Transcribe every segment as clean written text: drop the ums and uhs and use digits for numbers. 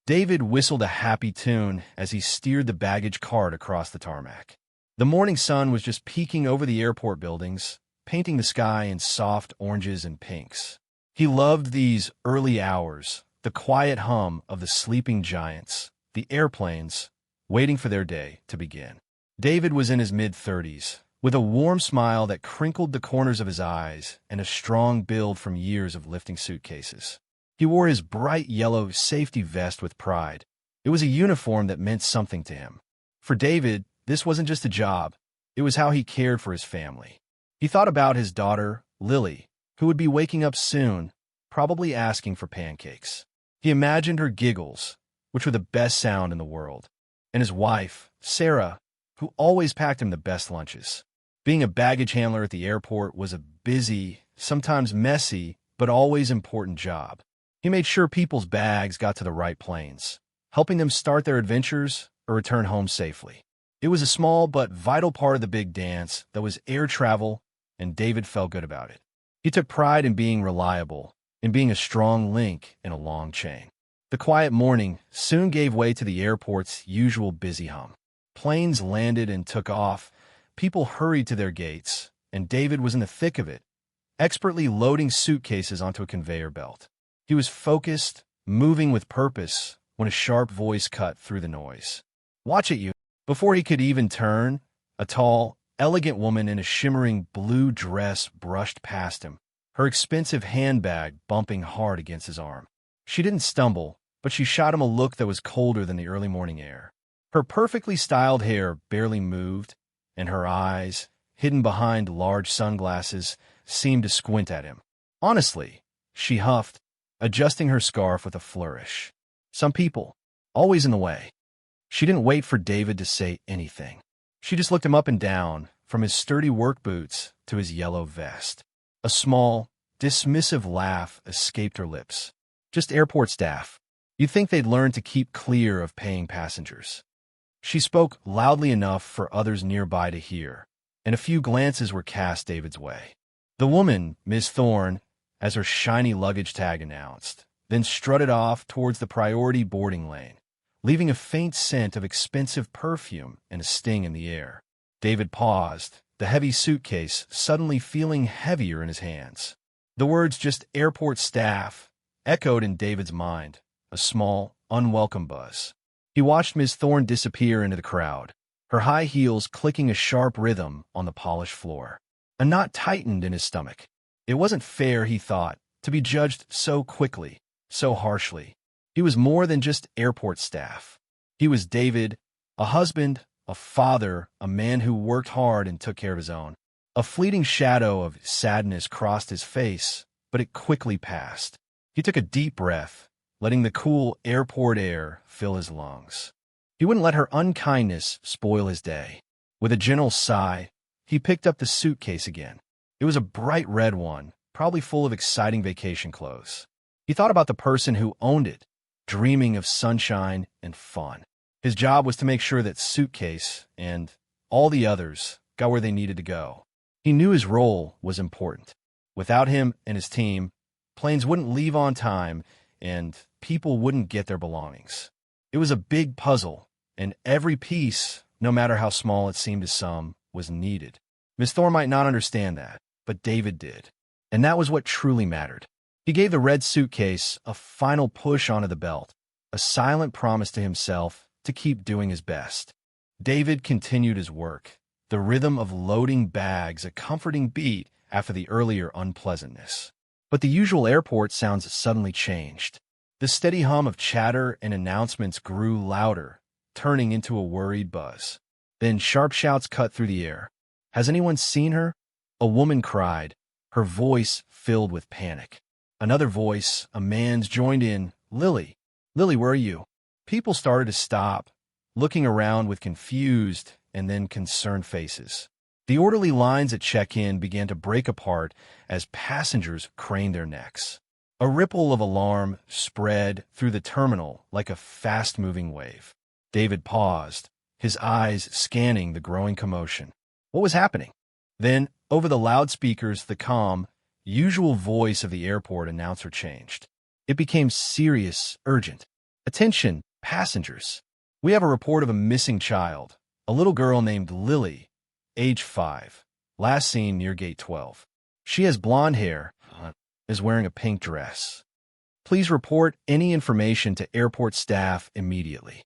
David whistled a happy tune as he steered the baggage cart across the tarmac. The morning sun was just peeking over the airport buildings, painting the sky in soft oranges and pinks. He loved these early hours, the quiet hum of the sleeping giants, the airplanes, waiting for their day to begin. David was in his mid-30s, with a warm smile that crinkled the corners of his eyes and a strong build from years of lifting suitcases. He wore his bright yellow safety vest with pride. It was a uniform that meant something to him. For David, this wasn't just a job. It was how he cared for his family. He thought about his daughter, Lily, who would be waking up soon, probably asking for pancakes. He imagined her giggles, which were the best sound in the world, and his wife, Sarah, who always packed him the best lunches. Being a baggage handler at the airport was a busy, sometimes messy, but always important job. He made sure people's bags got to the right planes, helping them start their adventures or return home safely. It was a small but vital part of the big dance that was air travel, and David felt good about it. He took pride in being reliable, in being a strong link in a long chain. The quiet morning soon gave way to the airport's usual busy hum. Planes landed and took off, people hurried to their gates, and David was in the thick of it, expertly loading suitcases onto a conveyor belt. He was focused, moving with purpose, when a sharp voice cut through the noise. "Watch it, you." Before he could even turn, a tall, elegant woman in a shimmering blue dress brushed past him, her expensive handbag bumping hard against his arm. She didn't stumble, but she shot him a look that was colder than the early morning air. Her perfectly styled hair barely moved, and her eyes, hidden behind large sunglasses, seemed to squint at him. "Honestly," she huffed, adjusting her scarf with a flourish. "Some people, always in the way." She didn't wait for David to say anything. She just looked him up and down, from his sturdy work boots to his yellow vest. A small, dismissive laugh escaped her lips. "Just airport staff. You'd think they'd learn to keep clear of paying passengers." She spoke loudly enough for others nearby to hear, and a few glances were cast David's way. The woman, Miss Thorne, as her shiny luggage tag announced, then strutted off towards the priority boarding lane, leaving a faint scent of expensive perfume and a sting in the air. David paused, the heavy suitcase suddenly feeling heavier in his hands. The words "just airport staff" echoed in David's mind, a small, unwelcome buzz. He watched Miss Thorne disappear into the crowd, her high heels clicking a sharp rhythm on the polished floor. A knot tightened in his stomach. It wasn't fair, he thought, to be judged so quickly, so harshly. He was more than just airport staff. He was David, a husband, a father, a man who worked hard and took care of his own. A fleeting shadow of sadness crossed his face, but it quickly passed. He took a deep breath, letting the cool airport air fill his lungs. He wouldn't let her unkindness spoil his day. With a gentle sigh, he picked up the suitcase again. It was a bright red one, probably full of exciting vacation clothes. He thought about the person who owned it, dreaming of sunshine and fun. His job was to make sure that suitcase and all the others got where they needed to go. He knew his role was important. Without him and his team, planes wouldn't leave on time and people wouldn't get their belongings. It was a big puzzle, and every piece, no matter how small it seemed to some, was needed. Miss Thorne might not understand that, but David did. And that was what truly mattered. He gave the red suitcase a final push onto the belt, a silent promise to himself to keep doing his best. David continued his work, the rhythm of loading bags a comforting beat after the earlier unpleasantness. But the usual airport sounds suddenly changed. The steady hum of chatter and announcements grew louder, turning into a worried buzz. Then sharp shouts cut through the air. "Has anyone seen her?" A woman cried, her voice filled with panic. Another voice, a man's, joined in. "Lily, Lily, where are you?" People started to stop, looking around with confused and then concerned faces. The orderly lines at check-in began to break apart as passengers craned their necks. A ripple of alarm spread through the terminal like a fast-moving wave. David paused, his eyes scanning the growing commotion. What was happening? Then, over the loudspeakers, the calm, usual voice of the airport announcer changed. It became serious, urgent. Attention, passengers. We have a report of a missing child, a little girl named Lily, age 5, last seen near gate 12. She has blonde hair, is wearing a pink dress. Please report any information to airport staff immediately.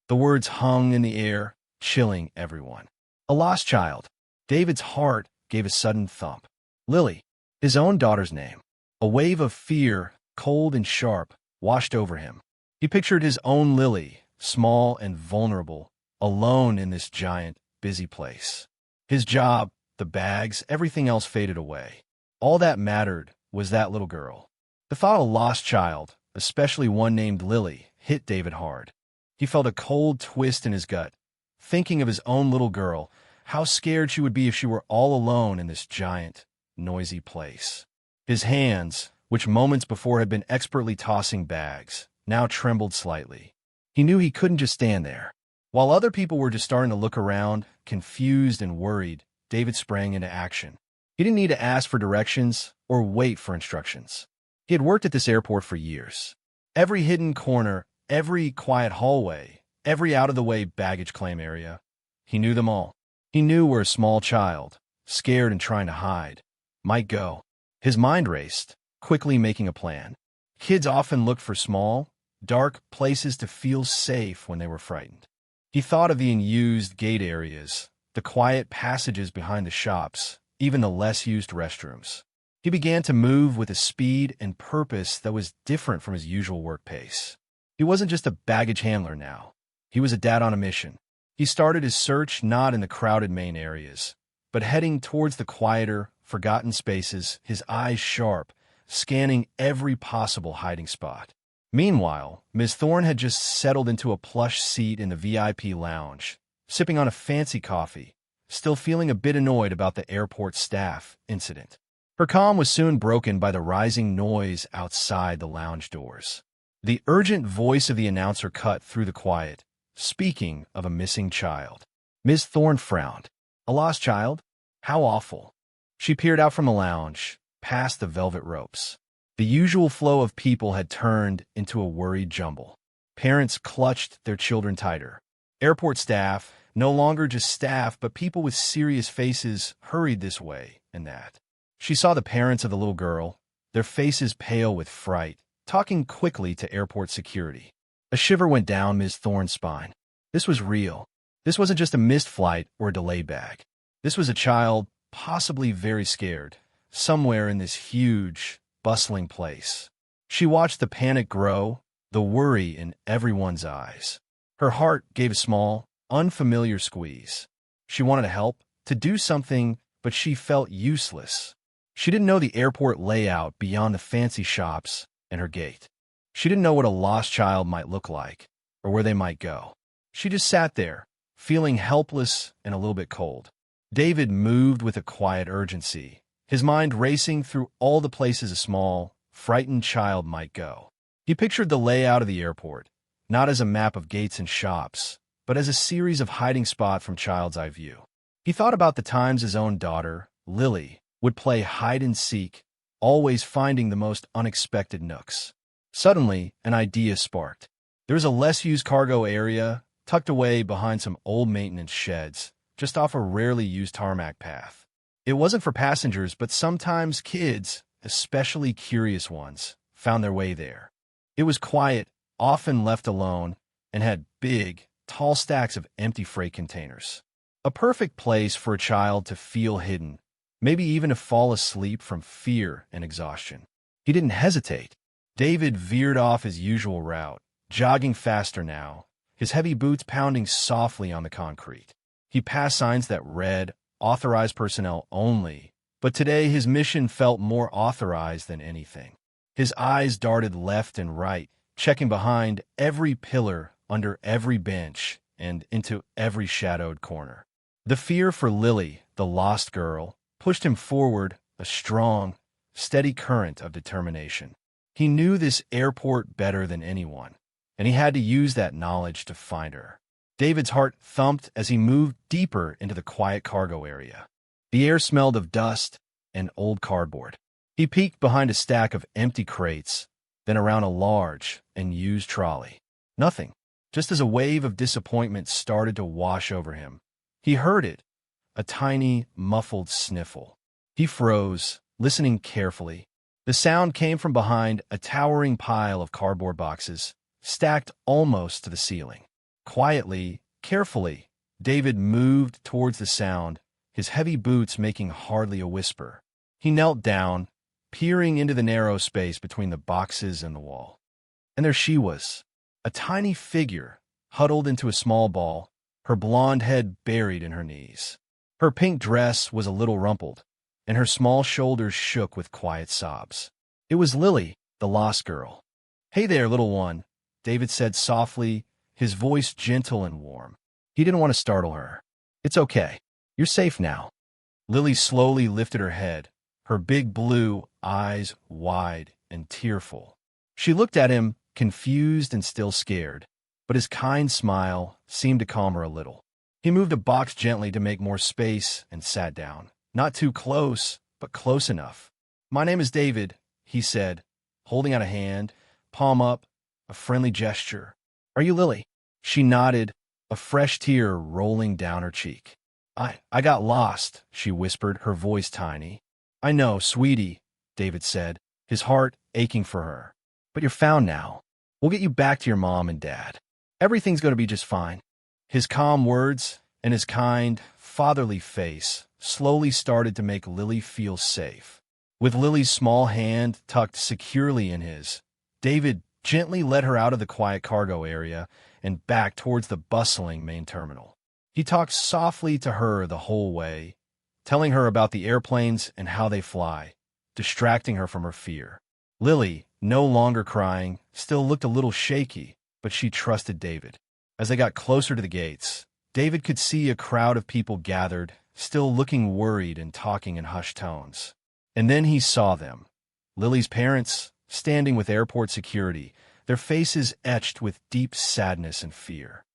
The words hung in the air, chilling everyone. A lost child. David's heart gave a sudden thump. Lily, his own daughter's name. A wave of fear, cold and sharp, washed over him. He pictured his own Lily, small and vulnerable, alone in this giant, busy place. His job, the bags, everything else faded away. All that mattered was that little girl. The thought of a lost child, especially one named Lily, hit David hard. He felt a cold twist in his gut, thinking of his own little girl, how scared she would be if she were all alone in this giant, noisy place. His hands, which moments before had been expertly tossing bags, now trembled slightly. He knew he couldn't just stand there. While other people were just starting to look around, confused and worried, David sprang into action. He didn't need to ask for directions or wait for instructions. He had worked at this airport for years. Every hidden corner, every quiet hallway, every out-of-the-way baggage claim area, he knew them all. He knew where a small child, scared and trying to hide, might go. His mind raced, quickly making a plan. Kids often looked for small, dark places to feel safe when they were frightened. He thought of the unused gate areas, the quiet passages behind the shops, even the less used restrooms. He began to move with a speed and purpose that was different from his usual work pace. He wasn't just a baggage handler now. He was a dad on a mission. He started his search not in the crowded main areas, but heading towards the quieter, forgotten spaces, his eyes sharp, scanning every possible hiding spot. Meanwhile, Ms. Thorne had just settled into a plush seat in the VIP lounge, sipping on a fancy coffee, still feeling a bit annoyed about the airport staff incident. Her calm was soon broken by the rising noise outside the lounge doors. The urgent voice of the announcer cut through the quiet, speaking of a missing child. Ms. Thorne frowned. A lost child? How awful. She peered out from the lounge, past the velvet ropes. The usual flow of people had turned into a worried jumble. Parents clutched their children tighter. Airport staff, no longer just staff but people with serious faces, hurried this way and that. She saw the parents of the little girl, their faces pale with fright, talking quickly to airport security. A shiver went down Ms. Thorne's spine. This was real. This wasn't just a missed flight or a delayed bag. This was a child, possibly very scared, somewhere in this huge, bustling place. She watched the panic grow, the worry in everyone's eyes. Her heart gave a small, unfamiliar squeeze. She wanted to help, to do something, but she felt useless. She didn't know the airport layout beyond the fancy shops and her gate. She didn't know what a lost child might look like, or where they might go. She just sat there, feeling helpless and a little bit cold. David moved with a quiet urgency, his mind racing through all the places a small, frightened child might go. He pictured the layout of the airport, not as a map of gates and shops, but as a series of hiding spots from child's eye view. He thought about the times his own daughter, Lily, would play hide-and-seek, always finding the most unexpected nooks. Suddenly, an idea sparked. There was a less-used cargo area, tucked away behind some old maintenance sheds, just off a rarely used tarmac path. It wasn't for passengers, but sometimes kids, especially curious ones, found their way there. It was quiet, often left alone, and had big, tall stacks of empty freight containers. A perfect place for a child to feel hidden, maybe even to fall asleep from fear and exhaustion. He didn't hesitate. David veered off his usual route, jogging faster now, his heavy boots pounding softly on the concrete. He passed signs that read, "Authorized personnel only," but today his mission felt more authorized than anything. His eyes darted left and right, checking behind every pillar, under every bench, and into every shadowed corner. The fear for Lily, the lost girl, pushed him forward, a strong, steady current of determination. He knew this airport better than anyone, and he had to use that knowledge to find her. David's heart thumped as he moved deeper into the quiet cargo area. The air smelled of dust and old cardboard. He peeked behind a stack of empty crates, then around a large and used trolley. Nothing. Just as a wave of disappointment started to wash over him, he heard it, a tiny, muffled sniffle. He froze, listening carefully. The sound came from behind a towering pile of cardboard boxes, stacked almost to the ceiling. Quietly, carefully, David moved towards the sound, his heavy boots making hardly a whisper. He knelt down, peering into the narrow space between the boxes and the wall. And there she was, a tiny figure, huddled into a small ball, her blonde head buried in her knees. Her pink dress was a little rumpled, and her small shoulders shook with quiet sobs. It was Lily, the lost girl. "Hey there, little one," David said softly, his voice gentle and warm. He didn't want to startle her. "It's okay. You're safe now." Lily slowly lifted her head, her big blue eyes wide and tearful. She looked at him, confused and still scared, but his kind smile seemed to calm her a little. He moved a box gently to make more space and sat down. Not too close, but close enough. "My name is David," he said, holding out a hand, palm up, a friendly gesture. "Are you Lily?" She nodded, a fresh tear rolling down her cheek. I got lost," she whispered, her voice tiny. "I know, sweetie," David said, his heart aching for her. "But you're found now. We'll get you back to your mom and dad. Everything's going to be just fine." His calm words and his kind, fatherly face slowly started to make Lily feel safe. With Lily's small hand tucked securely in his, David gently led her out of the quiet cargo area and back towards the bustling main terminal. He talked softly to her the whole way, telling her about the airplanes and how they fly, distracting her from her fear. Lily, no longer crying, still looked a little shaky, but she trusted David. As they got closer to the gates, David could see a crowd of people gathered, still looking worried and talking in hushed tones. And then he saw them. Lily's parents, standing with airport security, their faces etched with deep sadness and fear.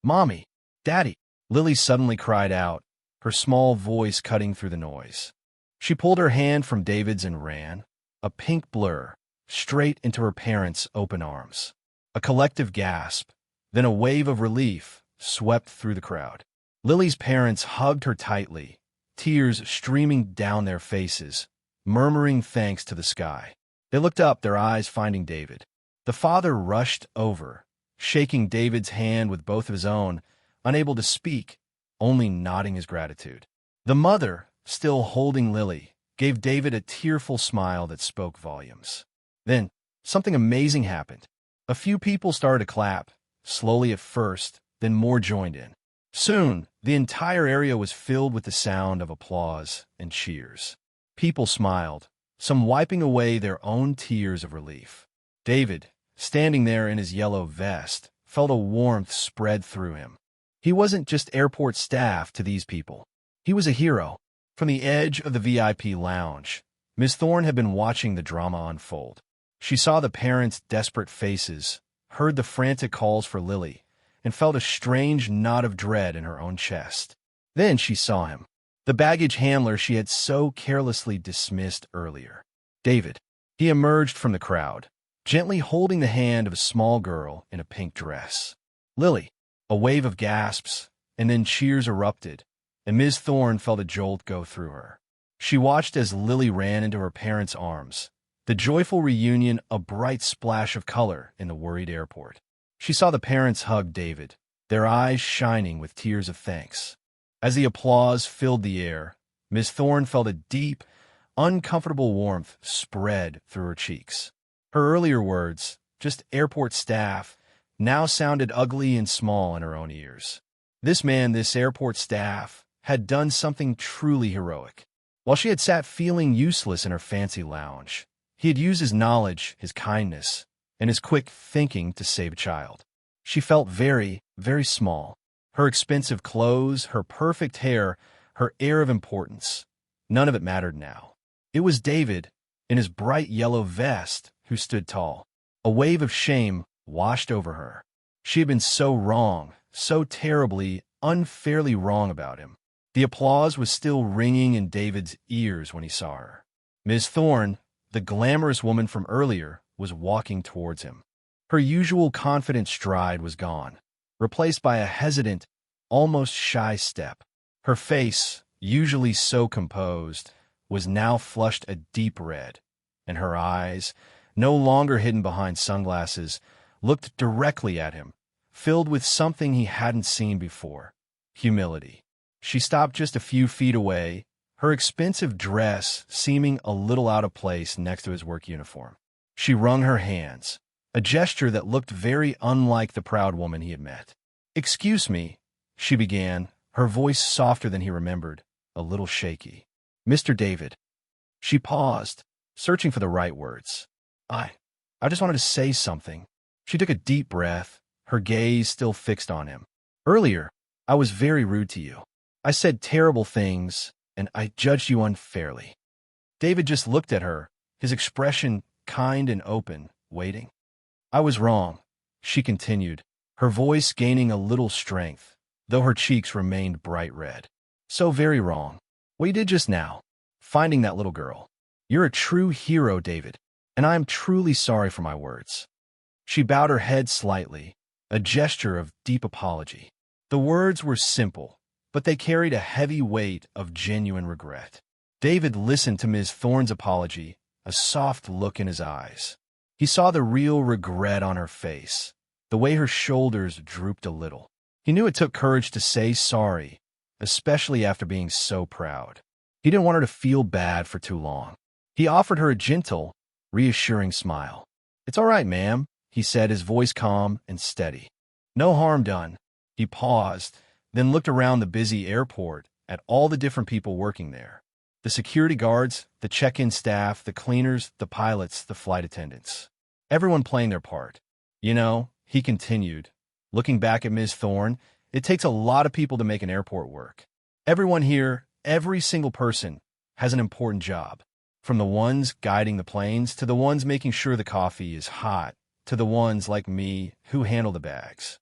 "Mommy! Daddy!" Lily suddenly cried out, her small voice cutting through the noise. She pulled her hand from David's and ran, a pink blur, straight into her parents' open arms. A collective gasp, then a wave of relief swept through the crowd. Lily's parents hugged her tightly, tears streaming down their faces, murmuring thanks to the sky. They looked up, their eyes finding David. The father rushed over, shaking David's hand with both of his own, unable to speak, only nodding his gratitude. The mother, still holding Lily, gave David a tearful smile that spoke volumes. Then, something amazing happened. A few people started to clap, slowly at first, then more joined in. Soon, the entire area was filled with the sound of applause and cheers. People smiled, some wiping away their own tears of relief. David, standing there in his yellow vest, felt a warmth spread through him. He wasn't just airport staff to these people. He was a hero. From the edge of the VIP lounge, Ms. Thorne had been watching the drama unfold. She saw the parents' desperate faces, heard the frantic calls for Lily, and felt a strange knot of dread in her own chest. Then she saw him, the baggage handler she had so carelessly dismissed earlier. David. He emerged from the crowd, gently holding the hand of a small girl in a pink dress. Lily. A wave of gasps, and then cheers erupted, and Ms. Thorne felt a jolt go through her. She watched as Lily ran into her parents' arms, the joyful reunion a bright splash of color in the worried airport. She saw the parents hug David, their eyes shining with tears of thanks. As the applause filled the air, Ms. Thorne felt a deep, uncomfortable warmth spread through her cheeks. Her earlier words, just airport staff, now sounded ugly and small in her own ears. This man, this airport staff, had done something truly heroic. While she had sat feeling useless in her fancy lounge, he had used his knowledge, his kindness, and his quick thinking to save a child. She felt very, very small. Her expensive clothes, her perfect hair, her air of importance. None of it mattered now. It was David, in his bright yellow vest, who stood tall. A wave of shame washed over her. She had been so wrong, so terribly, unfairly wrong about him. The applause was still ringing in David's ears when he saw her. Ms. Thorne, the glamorous woman from earlier, was walking towards him. Her usual confident stride was gone, replaced by a hesitant, almost shy step. Her face, usually so composed, was now flushed a deep red, and her eyes, no longer hidden behind sunglasses, looked directly at him, filled with something he hadn't seen before: humility. She stopped just a few feet away, her expensive dress seeming a little out of place next to his work uniform. She wrung her hands, a gesture that looked very unlike the proud woman he had met. "Excuse me," she began, her voice softer than he remembered, a little shaky. "Mr. David." She paused, searching for the right words. I just wanted to say something." She took a deep breath, her gaze still fixed on him. "Earlier, I was very rude to you. I said terrible things, and I judged you unfairly." David just looked at her, his expression kind and open, waiting. "I was wrong," she continued, her voice gaining a little strength, though her cheeks remained bright red. "So very wrong. What you did just now, finding that little girl. You're a true hero, David, and I am truly sorry for my words." She bowed her head slightly, a gesture of deep apology. The words were simple, but they carried a heavy weight of genuine regret. David listened to Ms. Thorne's apology, a soft look in his eyes. He saw the real regret on her face, the way her shoulders drooped a little. He knew it took courage to say sorry, especially after being so proud. He didn't want her to feel bad for too long. He offered her a gentle, reassuring smile. "It's all right, ma'am," he said, his voice calm and steady. "No harm done." He paused, then looked around the busy airport at all the different people working there. The security guards, the check-in staff, the cleaners, the pilots, the flight attendants. Everyone playing their part. "You know," he continued, looking back at Ms. Thorne, "it takes a lot of people to make an airport work. Everyone here, every single person, has an important job. From the ones guiding the planes, to the ones making sure the coffee is hot, to the ones, like me, who handle the bags."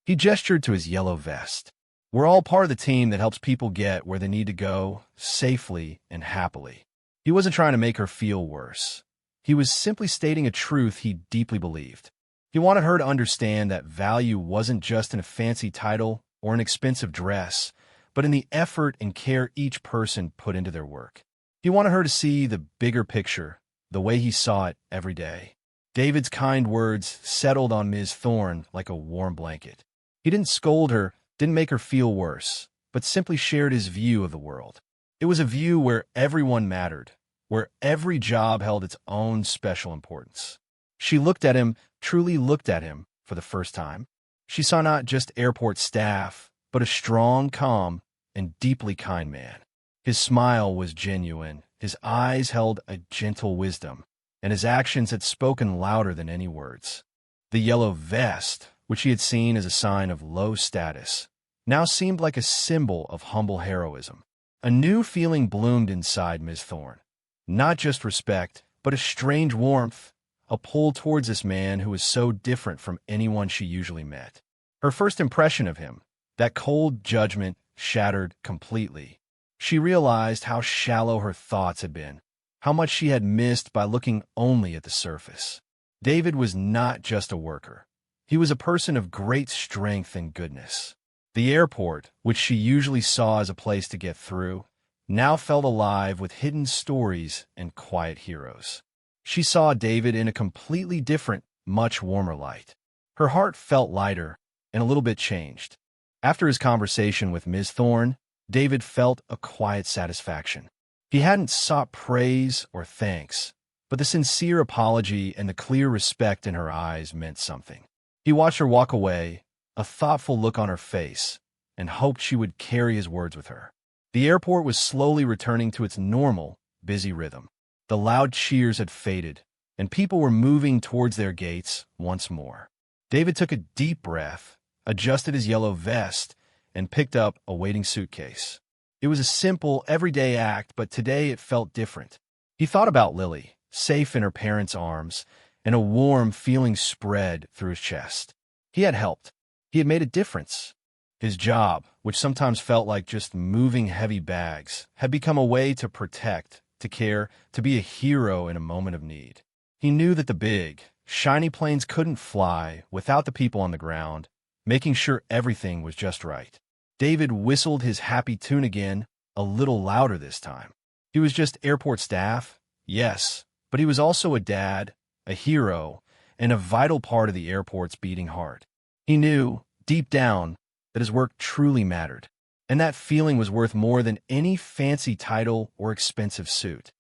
He gestured to his yellow vest. "We're all part of the team that helps people get where they need to go, safely and happily." He wasn't trying to make her feel worse. He was simply stating a truth he deeply believed. He wanted her to understand that value wasn't just in a fancy title or an expensive dress, but in the effort and care each person put into their work. He wanted her to see the bigger picture, the way he saw it every day. David's kind words settled on Ms. Thorne like a warm blanket. He didn't scold her, didn't make her feel worse, but simply shared his view of the world. It was a view where everyone mattered, where every job held its own special importance. She looked at him, truly looked at him, for the first time. She saw not just airport staff, but a strong, calm, and deeply kind man. His smile was genuine, his eyes held a gentle wisdom, and his actions had spoken louder than any words. The yellow vest, which he had seen as a sign of low status, now seemed like a symbol of humble heroism. A new feeling bloomed inside Ms. Thorne. Not just respect, but a strange warmth, a pull towards this man who was so different from anyone she usually met. Her first impression of him, that cold judgment, shattered completely. She realized how shallow her thoughts had been, how much she had missed by looking only at the surface. David was not just a worker. He was a person of great strength and goodness. The airport, which she usually saw as a place to get through, now felt alive with hidden stories and quiet heroes. She saw David in a completely different, much warmer light. Her heart felt lighter and a little bit changed. After his conversation with Ms. Thorne, David felt a quiet satisfaction. He hadn't sought praise or thanks, but the sincere apology and the clear respect in her eyes meant something. He watched her walk away, a thoughtful look on her face, and hoped she would carry his words with her. The airport was slowly returning to its normal, busy rhythm. The loud cheers had faded, and people were moving towards their gates once more. David took a deep breath, adjusted his yellow vest, and picked up a waiting suitcase. It was a simple, everyday act, but today it felt different. He thought about Lily, safe in her parents' arms, and a warm feeling spread through his chest. He had helped. He had made a difference. His job, which sometimes felt like just moving heavy bags, had become a way to protect, to care, to be a hero in a moment of need. He knew that the big, Shiny planes couldn't fly without the people on the ground, making sure everything was just right. David whistled his happy tune again, a little louder this time. He was just airport staff, yes, but he was also a dad, a hero, and a vital part of the airport's beating heart. He knew, deep down, that his work truly mattered, and that feeling was worth more than any fancy title or expensive suit.